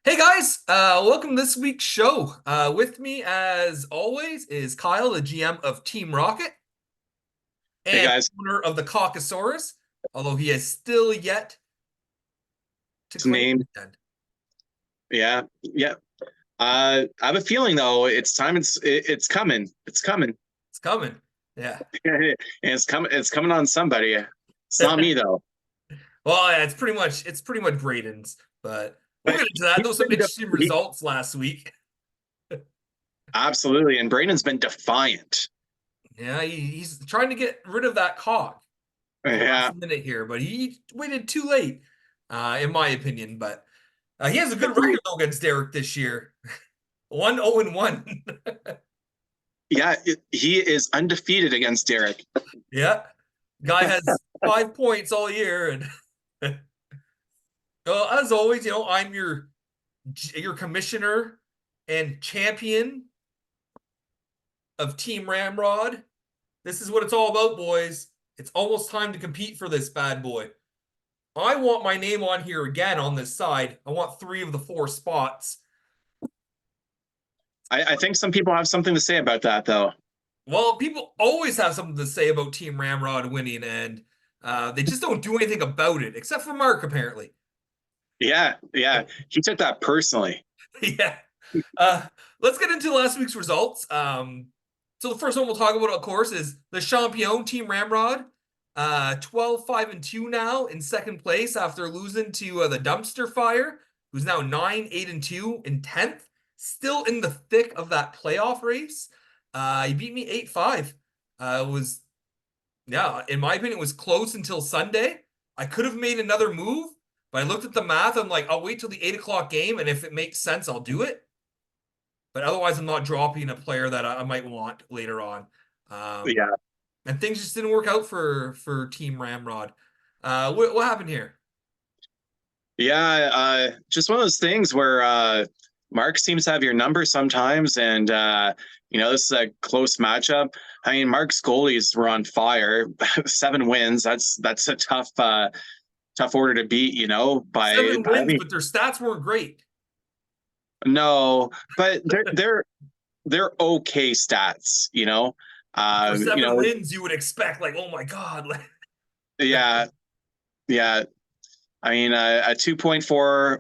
Hey guys, welcome to this week's show. With me, as always, is Kyle, the GM of Team Rocket Hey and guys, owner of the Caucasaurus, although he has still yet to it's claim named. it. Yeah, yeah. I have a feeling though. It's time. It's coming. It's coming. It's coming. Yeah. And it's coming. It's coming on somebody. It's not me though. Well, yeah, it's pretty much Braden's, but we'll But get into that. he's Those some been interesting results last week. absolutely, and Brandon's been defiant. Yeah, he's trying to get rid of that cog at the Yeah, last minute here, but he waited too late, in my opinion. But he has a good record agreed. though against Derek this year. 1-0-1. Yeah. He is undefeated against Derek. Yeah. Guy has 5 points all year. And as always, I'm your commissioner and champion of Team Ramrod. This is what it's all about, boys. It's almost time to compete for this bad boy. I want my name on here again on this side. I want 3 of the 4 spots. I think some people have something to say about that though. Well, people always have something to say about Team Ramrod winning, and they just don't do anything about it, except for Mark, apparently. Yeah, yeah. He took that personally. Yeah. Uh, let's get into last week's results. So the first one we'll talk about, of course, is the Champion Team Ramrod. 12-5-2 now in second place after losing to the Dumpster Fire, who's now 9-8-2 in 10th. Still in the thick of that playoff race. He beat me 8-5. Yeah, in my opinion, it was close until Sunday. I could have made another move, but I looked at the math. I'm like, I'll wait till the 8 o'clock game, and if it makes sense, I'll do it. But otherwise, I'm not dropping a player that I might want later on. Um, Yeah, and things just didn't work out for Team Ramrod. What happened here? yeah. Just one of those things where Mark seems to have your number sometimes, and this is a close matchup. I mean, Mark's goalies were on fire. 7 wins. That's a tough order to beat. By Seven I wins, mean, but their stats weren't great. no, but they're okay stats. For Um, you seven know, wins, you would expect like, oh my god, like yeah, yeah. I mean, a 2.40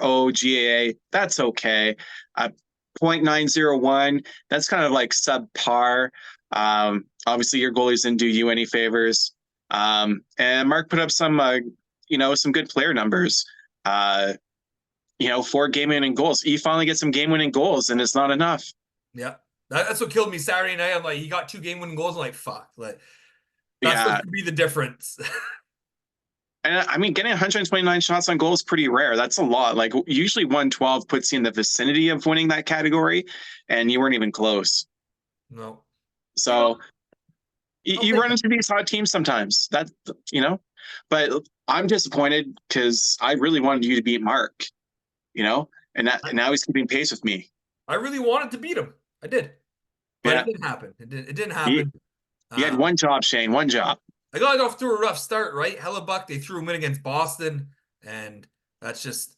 GAA, that's okay. A 0.901, that's kind of like subpar. Obviously, your goalies didn't do you any favors. And Mark put up some good player numbers. 4 game-winning goals. He finally gets some game-winning goals, and it's not enough. yeah. That's what killed me Saturday night. I'm like, he got 2 game-winning goals. I'm like, fuck, like that's what Yeah, could be the difference. and I mean, getting 129 shots on goal is pretty rare. That's a lot. Like usually 112 puts you in the vicinity of winning that category, and you weren't even close. No. You know, So you, I'll you take run into these hot teams sometimes. But I'm disappointed because I really wanted you to beat Mark. You know, and that. now he's keeping pace with me. I really wanted to beat him. I did, but it Yeah, didn't happen. It didn't he happen. he had Um, one job, Shane. One job. I got off to a rough start, right? Hellebuck, they threw him in against Boston, and that's just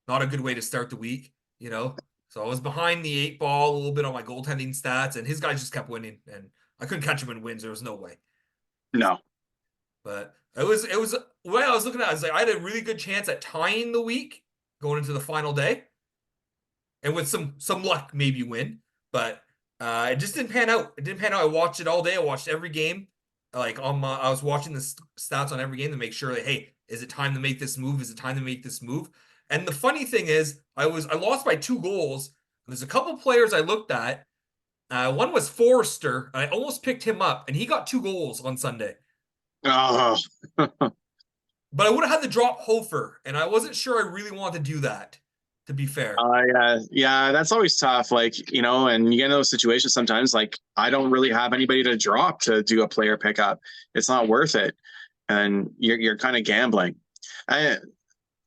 not a good way to start the week. So I was behind the 8 ball a little bit on my goaltending stats, and his guys just kept winning, and I couldn't catch him in wins. There was no way. No. But it was the way I was looking at it, I was like, I had a really good chance at tying the week going into the final day, and with some luck, maybe win. But it just didn't pan out. It didn't pan out. I watched it all day. I watched every game. I was watching the stats on every game to make sure that, hey, is it time to make this move? Is it time to make this move? And the funny thing is, I lost by 2 goals. There's a couple players I looked at. One was Forrester. I almost picked him up, and he got 2 goals on Sunday. Oh, But I would have had to drop Hofer, and I wasn't sure I really wanted to do that, to be fair. yeah, that's always tough. And you get in those situations sometimes. Like, I don't really have anybody to drop to do a player pickup. It's not worth it, and you're kind of gambling. I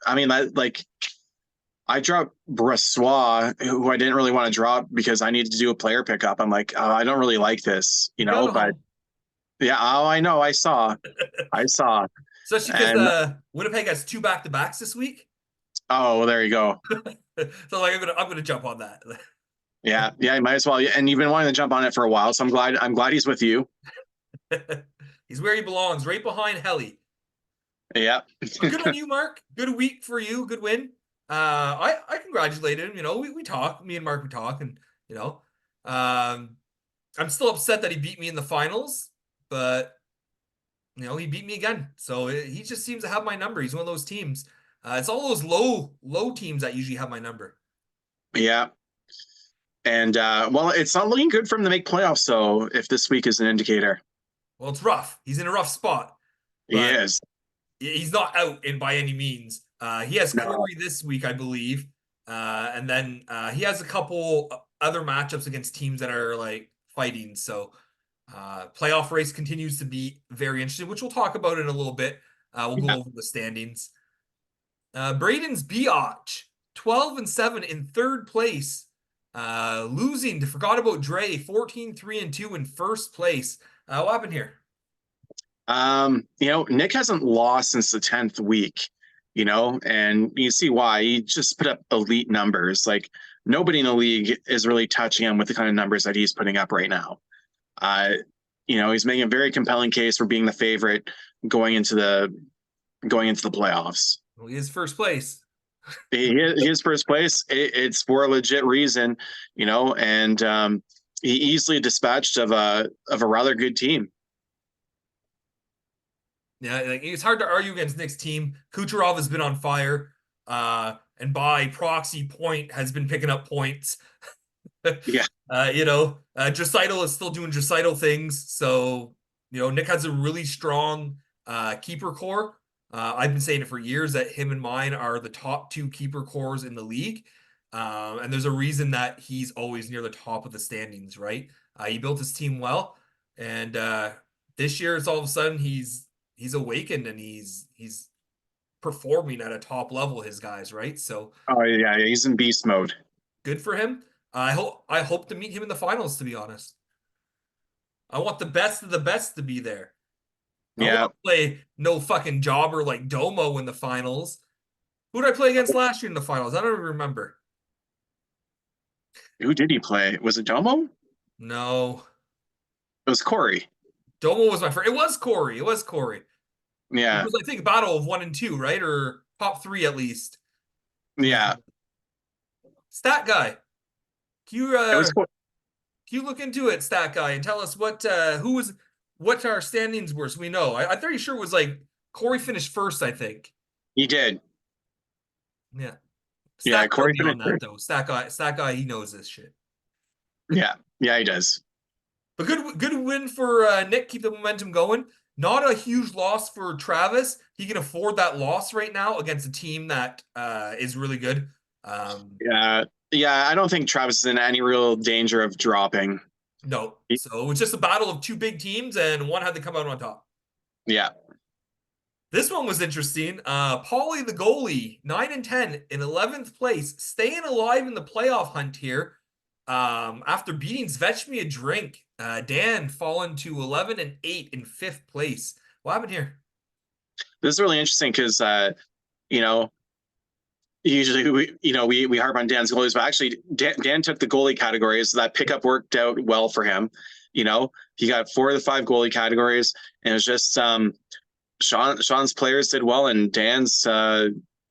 I mean, I dropped Brassois, who I didn't really want to drop because I needed to do a player pickup. I'm like, oh, I don't really like this, You gotta but home, yeah, oh, I know, I saw, especially because and Winnipeg has 2 back-to-backs this week. Oh, well, there you go. So like I'm gonna jump on that. Yeah, yeah, you might as well. And you've been wanting to jump on it for a while, so I'm glad he's with you. He's where he belongs, right behind Helly. Yeah. But good on you, Mark. Good week for you. Good win. I congratulated him. You know, we talk. Me and Mark we talk, and you know, um, I'm still upset that he beat me in the finals, but you know, he beat me again. So he just seems to have my number. He's one of those teams. It's all those low teams that usually have my number. Yeah. And well, it's not looking good for him to make playoffs, though, if this week is an indicator. Well, it's rough. He's in a rough spot, He but is. he's not out in by any means. He has No. Corey this week, I believe, and then he has a couple other matchups against teams that are like fighting. So playoff race continues to be very interesting, which we'll talk about in a little bit. We'll go Yeah. over the standings. Braden's Biatch, 12-7 in third place. Losing to Forgot About Dre, 14-3-2 in first place. What happened here? Nick hasn't lost since the 10th week, and you see why. He just put up elite numbers. Like nobody in the league is really touching him with the kind of numbers that he's putting up right now. Uh, he's making a very compelling case for being the favorite going into the playoffs. Well, he is first place. His first place, it's for a legit reason, and he easily dispatched of a rather good team. Yeah, like, it's hard to argue against Nick's team. Kucherov has been on fire, and by proxy, Point has been picking up points. Yeah. Draisaitl is still doing Draisaitl things. So, Nick has a really strong keeper core. I've been saying it for years that him and mine are the top two keeper cores in the league. And there's a reason that he's always near the top of the standings, right? He built his team well. And this year, it's all of a sudden he's awakened and he's performing at a top level, his guys, right? So Oh yeah, he's in beast mode. good for him. I hope to meet him in the finals, to be honest. I want the best of the best to be there. I don't Yeah. want to play no fucking jobber like Domo in the finals. Who did I play against last year in the finals? I don't even remember. Who did he play? Was it Domo? No. It was Corey. Domo was my first. It was Corey. It was Corey. It Yeah. was, I think, a battle of 1 and 2, right? Or top 3 at least. Yeah. Stat guy. Can you It was. can you look into it, stat guy, and tell us what our standings were so we know? I'm pretty sure it was like Corey finished first, I think. He did. Yeah. Yeah. Stat guy Corey me on finished that first. though. Stat guy, he knows this shit. Yeah. Yeah, he does. But good win for Nick. Keep the momentum going. Not a huge loss for Travis. He can afford that loss right now against a team that is really good. Yeah. Yeah. I don't think Travis is in any real danger of dropping. No. So it was just a battle of two big teams, and one had to come out on top. Yeah. This one was interesting. Paulie the goalie, 9-10 in 11th place, staying alive in the playoff hunt here. After beating Zvetch Me a drink, Dan fallen to 11-8 in 5th place. What happened here? This is really interesting because you know, usually we harp on Dan's goalies, but actually Dan took the goalie categories. So that pickup worked out well for him. He got 4 of the 5 goalie categories, and it was just Sean's players did well, and Dan's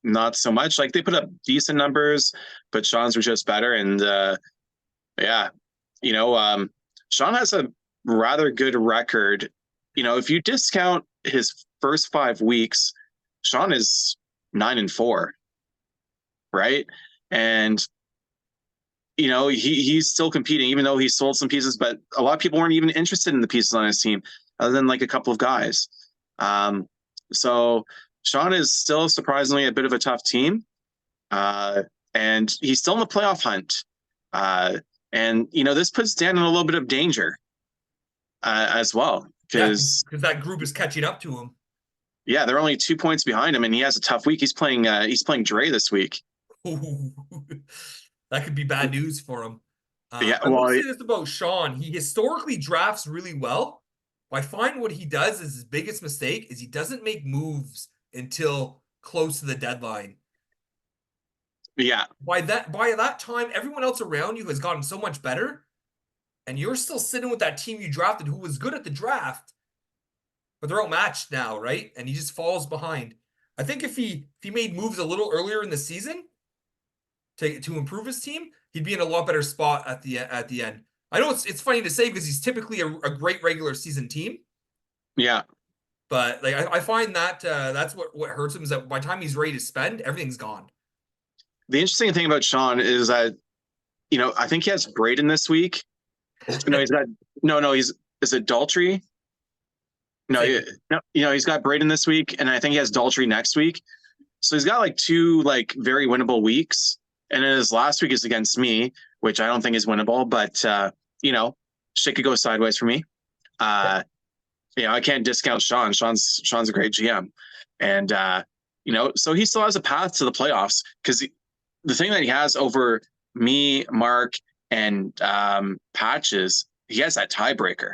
not so much. Like they put up decent numbers, but Sean's were just better. And yeah, Sean has a rather good record. If you discount his first 5 weeks, Sean is 9-4, right? And he's still competing, even though he sold some pieces. But a lot of people weren't even interested in the pieces on his team, other than like a couple of guys. So Sean is still surprisingly a bit of a tough team, and he's still in the playoff hunt. And this puts Dan in a little bit of danger as well, because that group is catching up to him. Yeah, they're only 2 points behind him, and he has a tough week. He's playing Dre this week. That could be bad news for him. Yeah, I will say this about Sean. He historically drafts really well. I find what he does is his biggest mistake is he doesn't make moves until close to the deadline. Yeah. By that time, everyone else around you has gotten so much better, and you're still sitting with that team you drafted who was good at the draft, but they're outmatched now, right? And he just falls behind. I think if he made moves a little earlier in the season to improve his team, he'd be in a lot better spot at the end. I know it's funny to say because he's typically a great regular season team, Yeah. but like I find that that's what hurts him is that by the time he's ready to spend, everything's gone. The interesting thing about Sean is that, I think he has Braden this week. He's got, no, is it Daltrey? No, Say again. no, he's got Braden this week, and I think he has Daltrey next week. So he's got like two like very winnable weeks, and then his last week is against me, which I don't think is winnable. But shit could go sideways for me. Uh, I can't discount Sean. Sean's a great GM, and so he still has a path to the playoffs because the thing that he has over me, Mark, and Patches, he has that tiebreaker.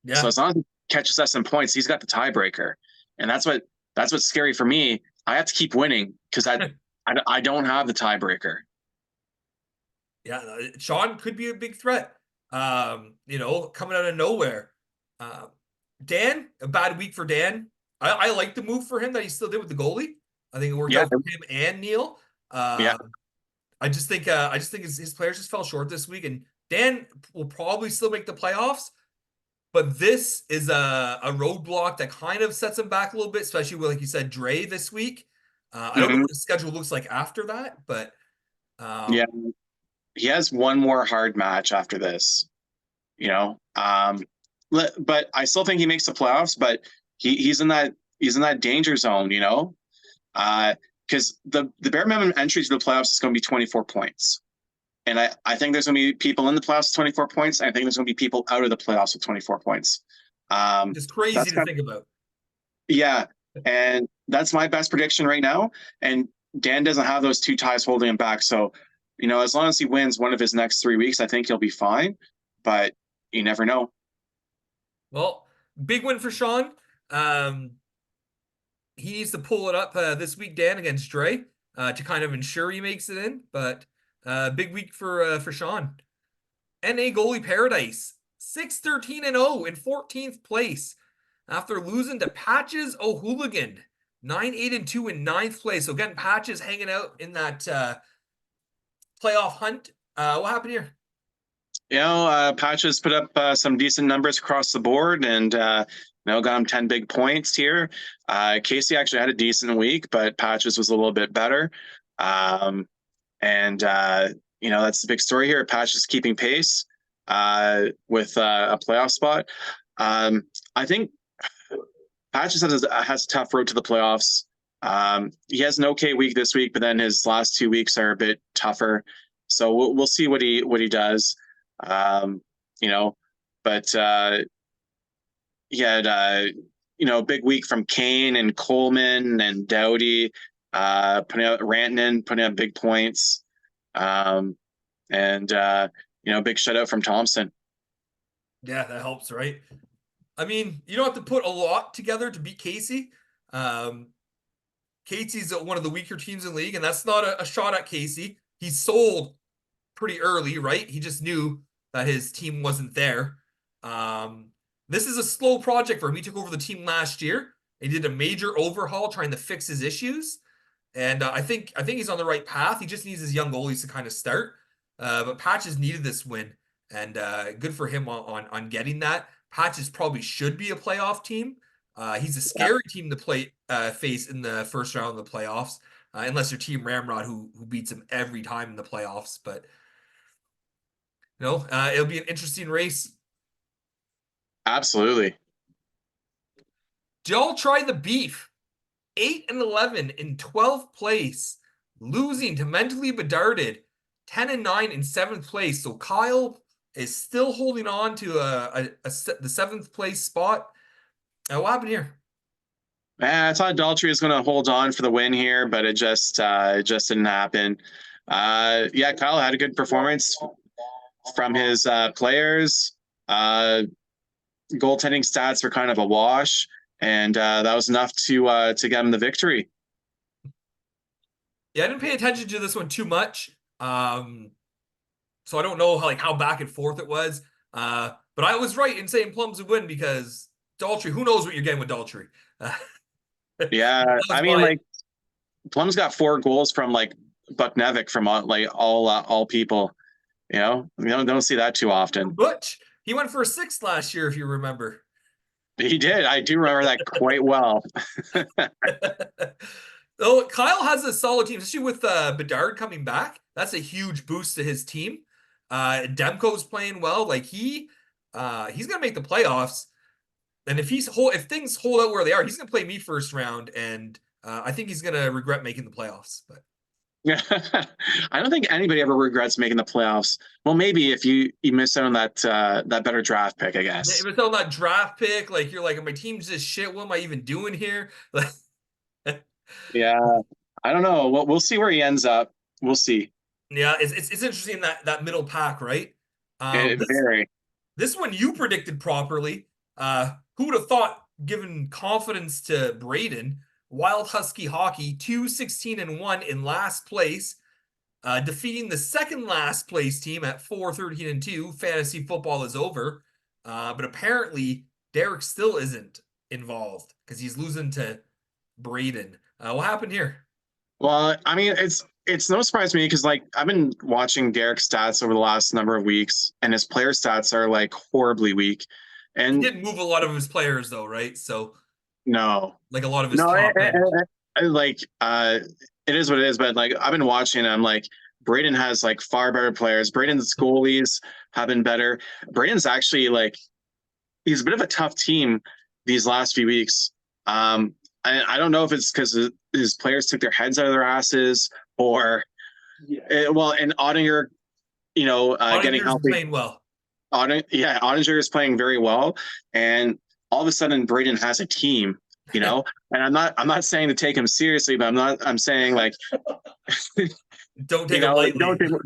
So Yeah. as long as he catches us in points, he's got the tiebreaker, and that's what's scary for me. I have to keep winning because I don't have the tiebreaker. Yeah, Sean could be a big threat. Coming out of nowhere. Uh, Dan, a bad week for Dan. I like the move for him that he still did with the goalie. I think it worked Yeah, out for him and Neil. yeah. I just think his players just fell short this week, and Dan will probably still make the playoffs. But this is a roadblock that kind of sets him back a little bit, especially with, like you said, Dre this week. I don't know Hmm. what the schedule looks like after that, but Yeah, um, he has one more hard match after this. you know. But I still think he makes the playoffs. But he's in that danger zone. Because the bare minimum entry to the playoffs is going to be 24 points, and I think there's going to be people in the playoffs with 24 points. And I think there's going to be people out of the playoffs with 24 points. just crazy That's to kind of, think about. yeah, and that's my best prediction right now. And Dan doesn't have those two ties holding him back. So, as long as he wins one of his next 3 weeks, I think he'll be fine. But you never know. Well, big win for Sean. Um, he needs to pull it up this week, Dan, against Dre, to kind of ensure he makes it in. But big week for Sean. NA goalie paradise, 6-13-0 in 14th place after losing to Patches O'Hooligan, 9-8-2 in ninth place. So again, Patches hanging out in that playoff hunt. What happened here? Patches put up some decent numbers across the board, and got him 10 big points here. Casey actually had a decent week, but Patches was a little bit better. And that's the big story here. Patches keeping pace with a playoff spot. I think Patches has a tough road to the playoffs. He has an okay week this week, but then his last 2 weeks are a bit tougher. So we'll see what he does. Um, you know, but he had a big week from Kane and Coleman and Doughty, putting out Rantanen, putting out big points, and big shutout from Thompson. Yeah, that helps, right? I mean, you don't have to put a lot together to beat Casey. Um, Casey's one of the weaker teams in the league, and that's not a shot at Casey. He sold pretty early, right? He just knew that his team wasn't there. Um, this is a slow project for him. He took over the team last year. He did a major overhaul trying to fix his issues, and I think he's on the right path. He just needs his young goalies to kind of start. But Patches needed this win, and good for him on getting that. Patches probably should be a playoff team. He's a Yeah, scary team to play face in the first round of the playoffs, unless your team Ramrod who beats him every time in the playoffs. But it'll be an interesting race. absolutely. Did y'all try the beef? 8-11 in 12th place, losing to mentally bedarded 10-9 in seventh place. So Kyle is still holding on to the seventh place spot. What happened here? I thought Daltrey was going to hold on for the win here, but it just didn't happen. Yeah, Kyle had a good performance from his players. Goaltending stats were kind of a wash, and that was enough to get him the victory. Yeah, I didn't pay attention to this one too much. So I don't know how back and forth it was. But I was right in saying Plums would win because Daltrey, who knows what you're getting with Daltrey. Yeah, That was I mean, my like Plum's got 4 goals from like Bucknevic from like all people. You don't see that too often. Butch. He went for a sixth last year, if you remember. He did. I do remember that quite well. Oh, Kyle has a solid team, especially with Bedard coming back. That's a huge boost to his team. Demko's playing well. Like he's gonna make the playoffs. And if things hold out where they are, he's gonna play me first round, and I think he's gonna regret making the playoffs. But Yeah, I don't think anybody ever regrets making the playoffs. Well, maybe if you miss out on that better draft pick, I if guess. it's on that draft pick, like you're like, my team's just shit. What am I even doing here? Yeah, I don't know. We'll see where he ends up. We'll see. Yeah, it's interesting that middle pack, right? This Very. this one you predicted properly. Who would have thought, given confidence to Braden, Wild Husky Hockey, 2-16-1 in last place, defeating the second last place team at 4-13-2. Fantasy football is over. But apparently Derek still isn't involved because he's losing to Braden. What happened here? Well, I mean, it's no surprise to me because like I've been watching Derek's stats over the last number of weeks, and his player stats are like horribly weak. He And did move a lot of his players though, right? So no, like a lot of his no, top end. like it is what it is. But like I've been watching, and I'm like, Braden has like far better players. Braden's goalies have been better. Braden's actually like he's a bit of a tough team these last few weeks. I don't know if it's because his players took their heads out of their asses or, well, and Ottinger, getting Ottinger's healthy. playing well. Ottinger is playing very well, and all of a sudden Braden has a team. And I'm not saying to take him seriously, but I'm saying like Don't take him lightly.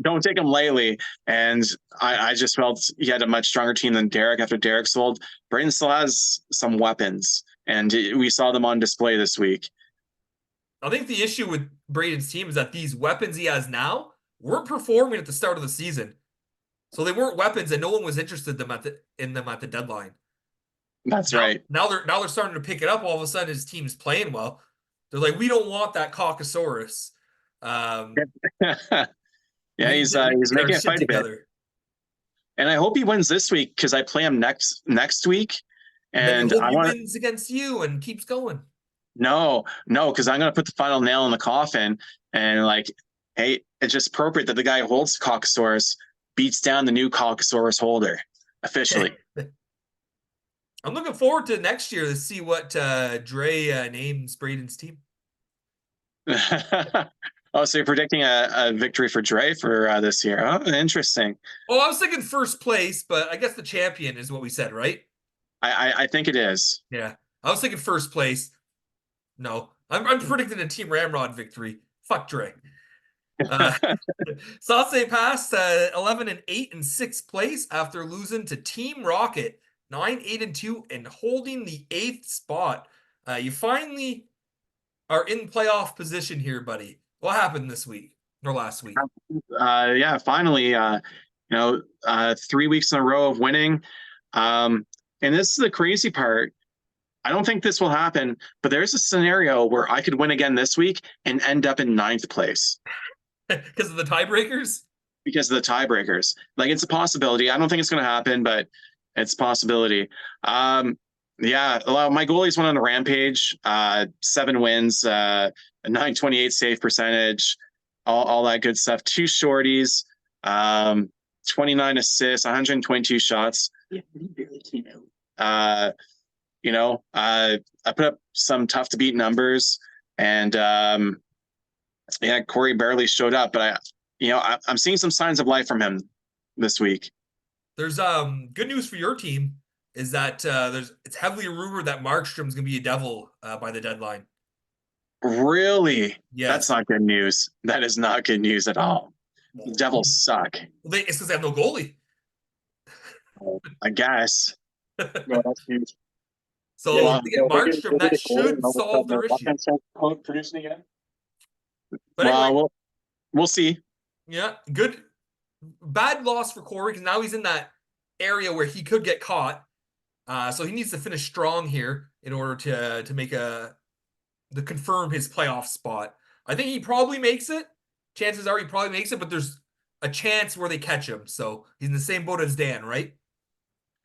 don't take him lightly. And I just felt he had a much stronger team than Derek after Derek sold. Braden still has some weapons, and we saw them on display this week. I think the issue with Braden's team is that these weapons he has now weren't performing at the start of the season. So they weren't weapons, and no one was interested in them at the deadline. That's Now, right. now they're starting to pick it up. All of a sudden, his team's playing well. They're like, we don't want that Caucasaurus. Yeah, We he's need to get our making a shit fight a bit, together. and I hope he wins this week because I play him next week, And then you and hope I he want wins against you and keeps going. no, because I'm gonna put the final nail in the coffin, and like, hey, it's just appropriate that the guy who holds Caucasaurus beats down the new Caucasaurus holder officially. I'm looking forward to next year to see what Dre names Braden's team. Oh, so you're predicting a victory for Dre for this year? Oh, interesting. Oh, I was thinking first place, but I guess the champion is what we said, right? I think it is. Yeah. I was thinking first place. No. I'm predicting a Team Ramrod victory. Fuck Dre. Sauce passed 11-8 in sixth place after losing to Team Rocket 9-8-2 and holding the eighth spot. You finally are in playoff position here, buddy. What happened this week or last week? Yeah, finally, 3 weeks in a row of winning. And this is the crazy part. I don't think this will happen, but there's a scenario where I could win again this week and end up in ninth place Because of the tiebreakers? because of the tiebreakers. Like it's a possibility. I don't think it's going to happen, but it's a possibility. Yeah, my goalies went on a rampage. 7 wins, a 928 save percentage, all that good stuff. 2 shorties, 29 assists, 122 shots. Yeah, he barely came out. I put up some tough to beat numbers, and yeah, Corey barely showed up, but I'm seeing some signs of life from him this week. There's good news for your team is that it's heavily rumored that Markstrom's gonna be a devil by the deadline. Really? Yes. That's not good news. That is not good news at all. The Devils suck. Well, it's because they have no goalie. I guess. No, that's huge. So Yeah, to get Markstrom, that should solve their issue. Producing again. But anyway, We'll see. yeah, good, bad loss for Corey because now he's in that area where he could get caught. So he needs to finish strong here in order to make to confirm his playoff spot. I think he probably makes it. Chances are he probably makes it, but there's a chance where they catch him. So he's in the same boat as Dan, right?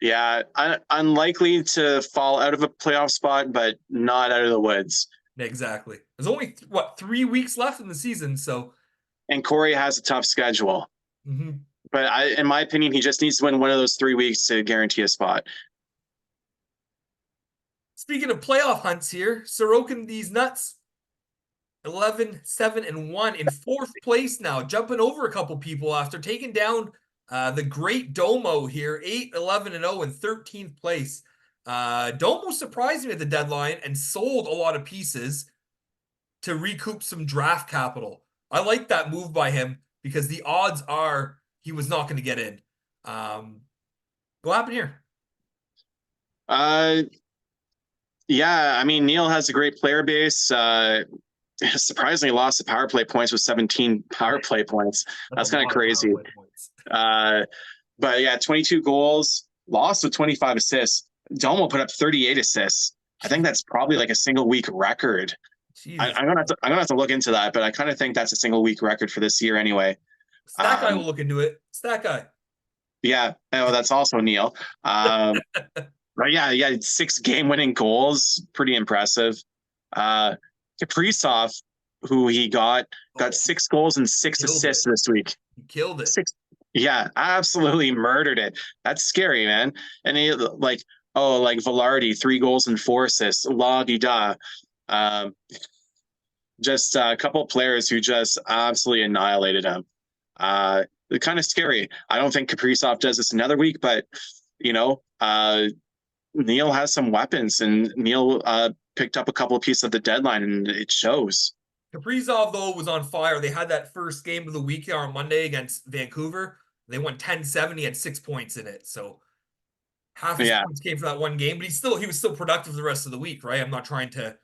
Yeah, unlikely to fall out of a playoff spot, but not out of the woods. Exactly. There's only what 3 weeks left in the season, so And Corey has a tough schedule. mhm. But in my opinion, he just needs to win one of those 3 weeks to guarantee a spot. Speaking of playoff hunts here, Sorokin these nuts 11, 7, and 1 in fourth place now, jumping over a couple people after taking down the great Domo here, 8, 11, and 0 in 13th place. Domo surprised me at the deadline and sold a lot of pieces to recoup some draft capital. I like that move by him because the odds are he was not going to get in. What happened here? Uh, yeah, I mean, Neil has a great player base. Surprisingly lost the power play points with 17 power play points. That's kind of crazy. But yeah, 22 goals, lost with 25 assists. Domo put up 38 assists. I think that's probably like a single week record. I'm gonna have to look into that, but I kind of think that's a single week record for this year anyway. Stat guy will look into it. Stat guy. Yeah, oh, that's also Neil. Right, yeah, 6 game-winning goals, pretty impressive. Kaprizov, who he got 6 goals and 6 assists this week. He killed it. 6, yeah, absolutely murdered it. That's scary, man. And he like Velarde, 3 goals and 4 assists. La di da. Just a couple of players who just absolutely annihilated him. They're kind of scary. I don't think Kaprizov does this another week, but Neil has some weapons, and Neil picked up a couple of pieces of the deadline, and it shows. Kaprizov, though, was on fire. They had that first game of the week here on Monday against Vancouver. They won 10-7. He had 6 points in it. So half his points came from that one game, but he was still productive the rest of the week, right? I'm not trying to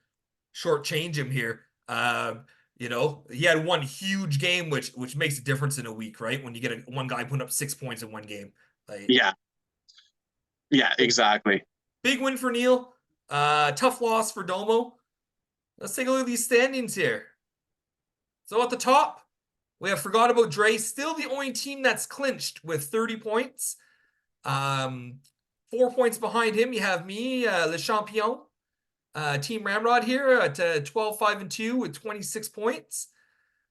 shortchange him here. He had one huge game, which makes a difference in a week, right? When you get one guy putting up 6 points in one game. Yeah, exactly. Big win for Neil. Tough loss for Domo. Let's take a look at these standings here. So at the top, we have Forgot About Dre, still the only team that's clinched with 30 points. 4 points behind him, you have me, Le Champion, Team Ramrod here at 12, 5, and 2 with 26 points.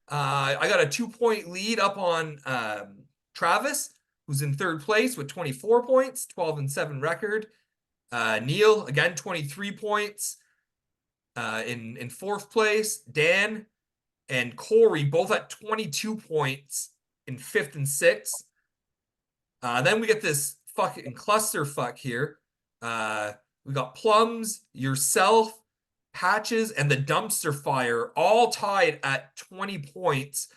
I got a 2-point lead up on Travis, who's in third place with 24 points, 12 and 7 record. Neil, again, 23 points in fourth place. Dan and Corey both at 22 points in fifth and sixth. Then we get this fucking clusterfuck here. We got Plums, yourself, Patches, and the Dumpster Fire all tied at 20 points,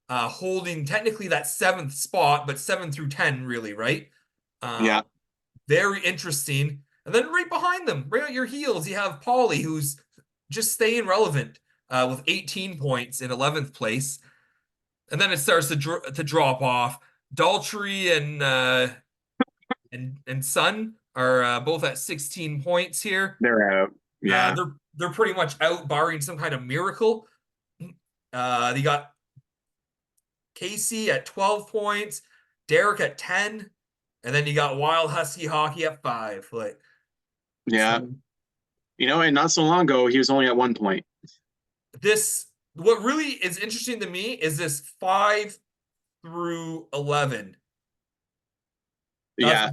holding technically that 7th spot, but 7 through 10 really, right? Yeah. Very interesting. And then right behind them, right at your heels, you have Paulie, who's just staying relevant with 18 points in 11th place. And then it starts to drop off. Daltrey and Sun are both at 16 points here. They're out. Yeah. They're pretty much out, barring some kind of miracle. They got Casey at 12 points, Derek at 10, and then you got Wild Husky Hockey at 5. Yeah. And not so long ago, he was only at 1 point. What really is interesting to me is this 5 through 11. Yeah,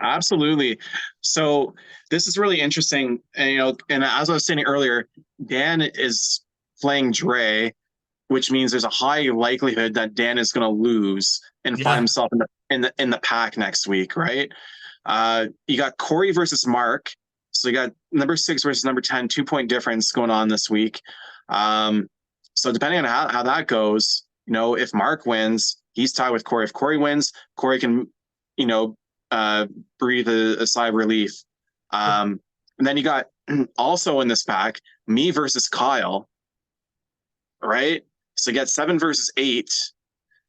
absolutely. So this is really interesting. And as I was saying earlier, Dan is playing Dre, which means there's a high likelihood that Dan is going to lose and find himself in the pack next week, right? You got Corey versus Mark. So you got number 6 versus number 10, 2-point difference going on this week. So depending on how that goes, if Mark wins, he's tied with Corey. If Corey wins, Corey can, breathe a sigh of relief. And then you got also in this pack, me versus Kyle, right? So you got 7 versus 8,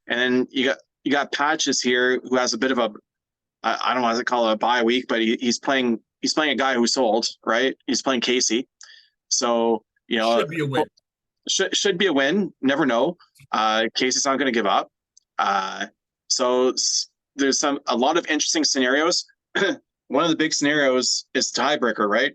and then you got Patches here who has a bit of a I don't want to call it a bye week, but he's playing a guy who sold, right? He's playing Casey, so Should be a win. should be a win. Never know. Casey's not going to give up. Uh, so there's a lot of interesting scenarios. One of the big scenarios is tiebreaker, right?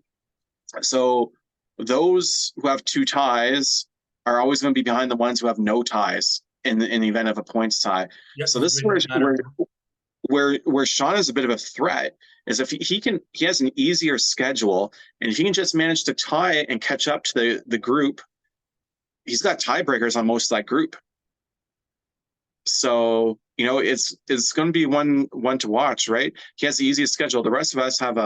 So those who have 2 ties are always going to be behind the ones who have no ties in the event of a points tie. Yep, So he's this is been where hitting that up. Sean is a bit of a threat is if he has an easier schedule, and if he can just manage to tie and catch up to the group, he's got tiebreakers on most of that group. So it's going to be one to watch, right? He has the easiest schedule. The rest of us have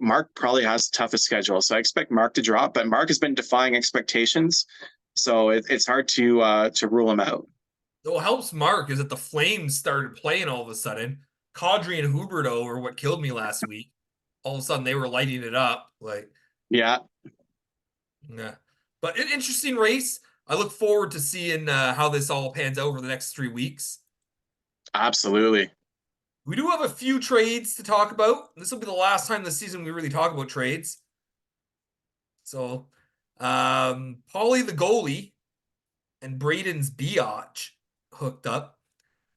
Mark probably has the toughest schedule. So I expect Mark to drop, but Mark has been defying expectations, so it's hard to rule him out. What helps Mark is that the Flames started playing all of a sudden. Kadri and Huberto are what killed me last week. All of a sudden, they were lighting it up. Like, Yeah, yeah. But an interesting race. I look forward to seeing how this all pans out over the next 3 weeks. absolutely. We do have a few trades to talk about. This will be the last time this season we really talk about trades. So, Paulie the goalie and Braden's Biatch hooked up.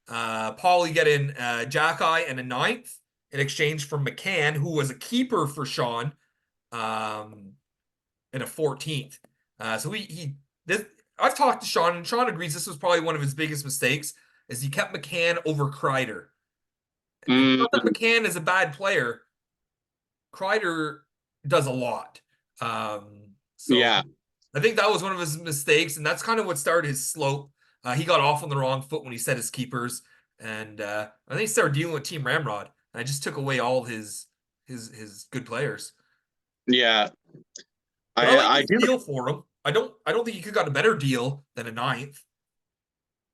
Paulie getting Jackeye and a 9th in exchange for McCann, who was a keeper for Sean, and a 14th. So I've talked to Sean, and Sean agrees this was probably one of his biggest mistakes, is he kept McCann over Kreider. And Mm, not that McCann is a bad player. Kreider does a lot. So yeah, I think that was one of his mistakes, and that's kind of what started his slope. He got off on the wrong foot when he set his keepers, and I think he started dealing with Team Ramrod. And I just took away all his good players. yeah. But I like I this do. deal for him. I don't think he could have got a better deal than a 9th.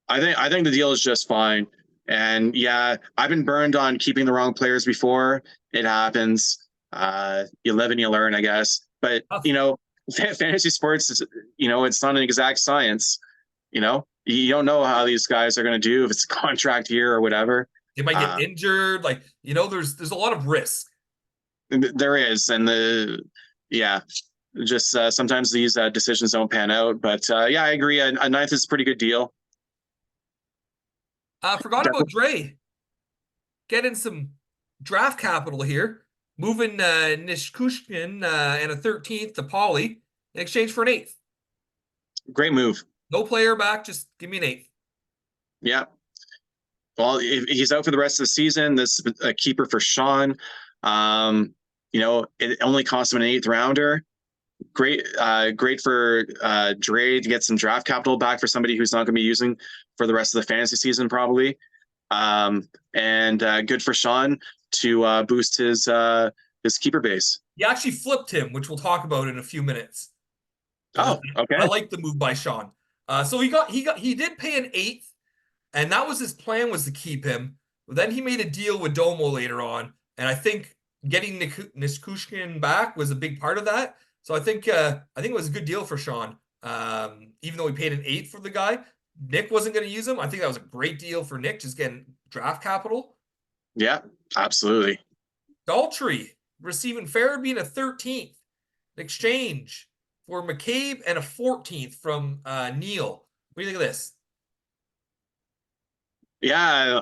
I think the deal is just fine. And yeah, I've been burned on keeping the wrong players before. It happens. You live and you learn, I guess. But fantasy sports is, it's not an exact science. You don't know how these guys are going to do if it's a contract year or whatever. They might get Uh, injured. Like, there's a lot of risk. there is, and yeah, just sometimes these decisions don't pan out. But yeah, I agree. A 9th is a pretty good deal. Forgot about Definitely Dre getting some draft capital here, moving Nishkushkin and a 13th to Pauly in exchange for an 8th. great move. No player back, just give me an 8th. Yeah. Well, if he's out for the rest of the season, this is a keeper for Sean. It only cost him an 8th rounder. Great for Dre to get some draft capital back for somebody who's not going to be using for the rest of the fantasy season, probably. And good for Sean to boost his keeper base. He actually flipped him, which we'll talk about in a few minutes. Oh, I okay. like the move by Sean. So he did pay an 8th, and that was his plan, was to keep him. But then he made a deal with Domo later on, and I think getting Niskushkin back was a big part of that. So I think it was a good deal for Sean. Even though he paid an 8th for the guy, Nick wasn't going to use him. I think that was a great deal for Nick, just getting draft capital. Yeah, absolutely. Daltrey receiving Farabee a 13th in exchange for McCabe and a 14th from Neil. What do you think of this? Yeah,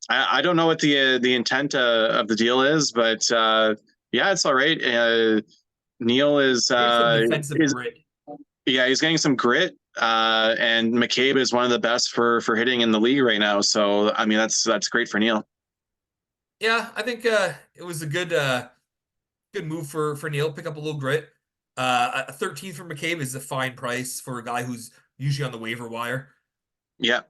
I don't know what the intent of the deal is, but yeah, it's all right. Neil Here's some defensive is grit. yeah, he's getting some grit. And McCabe is one of the best for hitting in the league right now. So I mean, that's great for Neil. Yeah, I think it was a good move for Neil. Pick up a little grit. A 13th for McCabe is a fine price for a guy who's usually on the waiver wire. Yeah,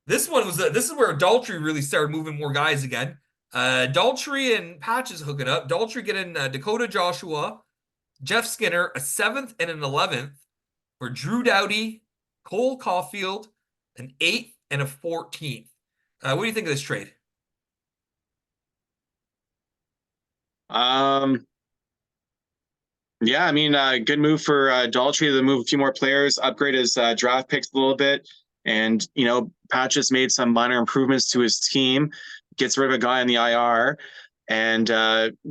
This is where Daltrey really started moving more guys again. Daltrey and Patches hooking up. Daltrey getting Dakota Joshua, Jeff Skinner, a 7th and an 11th for Drew Doughty, Cole Caulfield, an 8th and a 14th. What do you think of this trade? um, Yeah, I mean, good move for Daltrey to move a few more players, upgrade his draft picks a little bit, and Patches made some minor improvements to his team, gets rid of a guy in the IR, and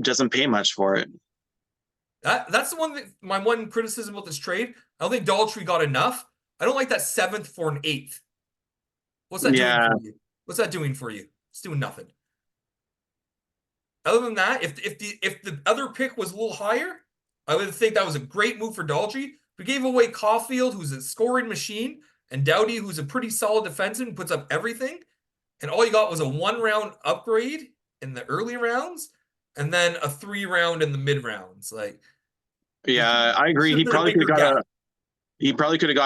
doesn't pay much for it. That's the one my one criticism about this trade. I don't think Daltrey got enough. I don't like that seventh for an eighth. What's that doing Yeah, for you? What's that doing for you? It's doing nothing. Other than that, if the other pick was a little higher, I would think that was a great move for Daltrey. We gave away Caulfield, who's a scoring machine, and Doughty, who's a pretty solid defenseman, puts up everything. And all you got was a 1 round upgrade in the early rounds, and then a 3 round in the mid rounds. Like, you yeah, I agree. should have He been a probably could bigger have got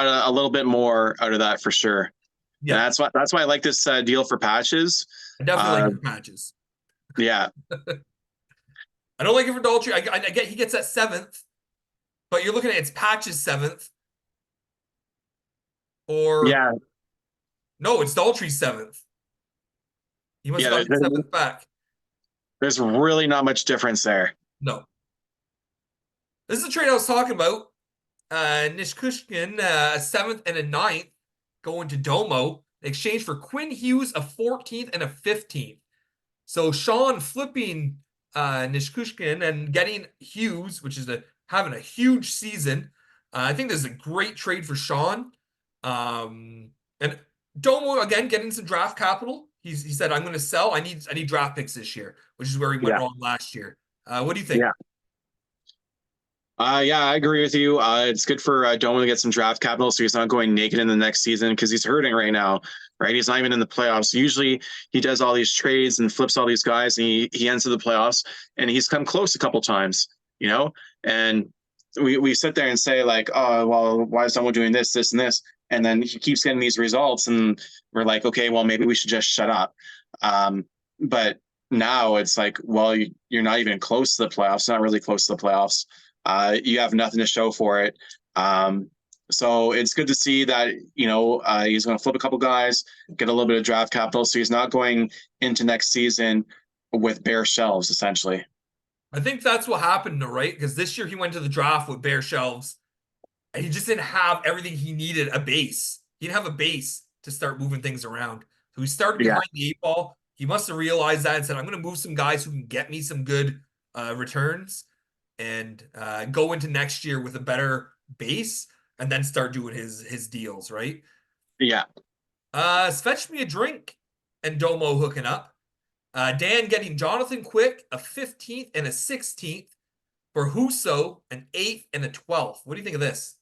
gap. a little bit more out of that for sure. And Yeah, that's why I like this deal for Patches. I definitely Uh, like it for Patches. yeah, I don't like it for Daltrey. I get he gets that seventh, but you're looking at it's Patches seventh, or yeah, no, it's Daltrey's seventh. He must yeah. have got the seventh back. There's really not much difference there. No. This is the trade I was talking about. Nishkushkin, a seventh and a ninth, going to Domo in exchange for Quinn Hughes, a 14th and a 15th. So Sean flipping Nishkushkin and getting Hughes, which is having a huge season. I think this is a great trade for Sean. And Domo again getting some draft capital. He said, "I'm going to sell. I need draft picks this year," which is where he went Yeah, wrong last year. What do you think? yeah. Yeah, I agree with you. It's good for Doman to get some draft capital so he's not going naked in the next season because he's hurting right now, right? He's not even in the playoffs. Usually he does all these trades and flips all these guys and he ends to the playoffs and he's come close a couple times, and we sit there and say like, oh, well, why is someone doing this, this, and this? And then he keeps getting these results and we're like, okay, well, maybe we should just shut up. But now it's like, well, you're not even close to the playoffs, not really close to the playoffs. You have nothing to show for it. So it's good to see that, he's going to flip a couple guys, get a little bit of draft capital. So he's not going into next season with bare shelves, essentially. I think that's what happened, right? Because this year he went to the draft with bare shelves and he just didn't have everything he needed, a base. He didn't have a base to start moving things around. So he started Yeah. behind the eight ball. He must have realized that and said, I'm going to move some guys who can get me some good returns and go into next year with a better base and then start doing his deals, right? Yeah. Fetch me a drink and Domo hooking up. Dan getting Jonathan Quick, a 15th and a 16th for Huso, an 8th and a 12th. What do you think of this?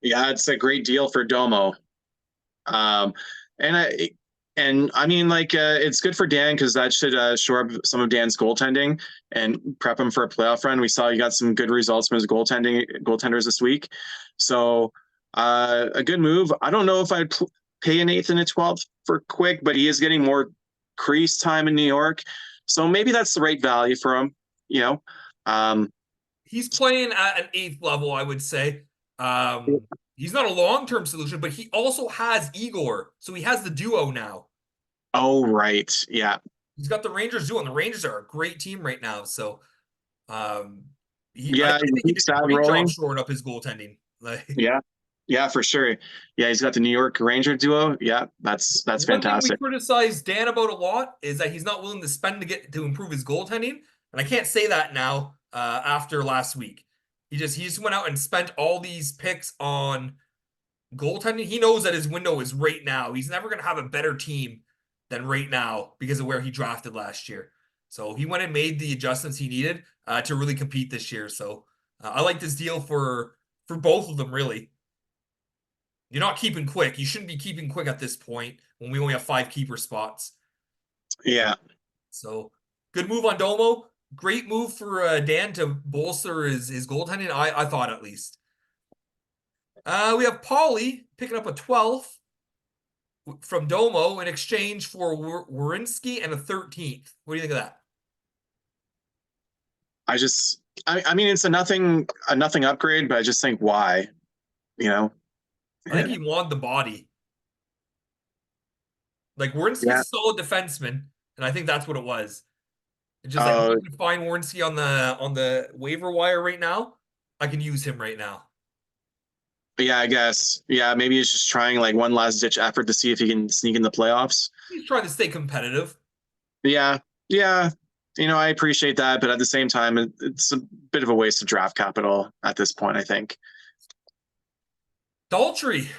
Yeah, it's a great deal for Domo. Um, and I mean, like, it's good for Dan because that should shore up some of Dan's goaltending and prep him for a playoff run. We saw he got some good results from his goaltenders this week. So a good move. I don't know if I'd pay an eighth and a 12th for Quick, but he is getting more crease time in New York. So maybe that's the right value for him, you know. He's playing at an 8th level, I would say. He's not a long-term solution, but he also has Igor. So he has the duo now. Oh, right. Yeah. He's got the Rangers duo, and the Rangers are a great team right now. So I Yeah, think he keep did a that great job rolling. shoring up his goaltending. Like, Yeah. Yeah, for sure. Yeah, he's got the New York Ranger duo. Yeah, that's one thing we fantastic. criticize Dan about a lot is that he's not willing to spend to improve his goaltending, and I can't say that now after last week. He just went out and spent all these picks on goaltending. He knows that his window is right now. He's never going to have a better team than right now because of where he drafted last year. So he went and made the adjustments he needed to really compete this year. So I like this deal for both of them, really. You're not keeping Quick. You shouldn't be keeping Quick at this point when we only have 5 keeper spots. Yeah. So good move on Domo. Great move for Dan to bolster his goaltending. I thought at least. We have Paulie picking up a 12th from Domo in exchange for Warinsky and a 13th. What do you think of that? I mean, it's a nothing upgrade, but I just think why, you know? I think he wanted the body. Like Warinsky's Yeah. a solid defenseman, and I think that's what it was. It's just like if Oh, I can find Warrenski on the waiver wire right now, I can use him right now. yeah, I guess. Yeah, maybe he's just trying like one last ditch effort to see if he can sneak in the playoffs. He's trying to stay competitive. Yeah, yeah. I appreciate that, but at the same time, it's a bit of a waste of draft capital at this point, I think. Daltrey,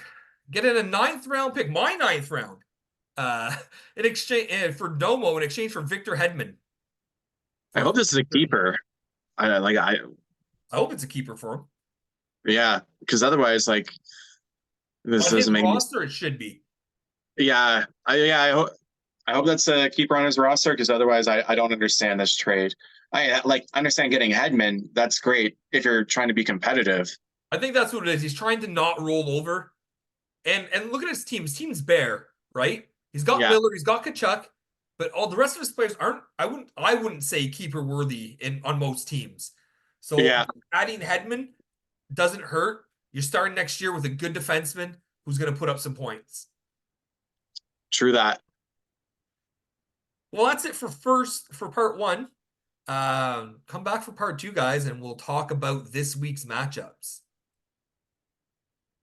getting a ninth round pick, my ninth round, uh, in exchange for Domo in exchange for Victor Hedman I for a hope this is a 13. keeper. I I hope it's a keeper for him. yeah, because otherwise, like this On his doesn't make me. roster, it should be. Yeah, I hope that's a keeper on his roster because otherwise, I don't understand this trade. I like understand getting Hedman. That's great if you're trying to be competitive. I think that's what it is. He's trying to not roll over. And look at his team. His team's bare, right? He's got Yeah, Miller, he's got Kachuk, but all the rest of his players aren't. I wouldn't say keeper worthy in on most teams. So yeah, adding Hedman doesn't hurt. You're starting next year with a good defenseman who's going to put up some points. true that. Well, that's it for part one. Come back for part two, guys, and we'll talk about this week's matchups.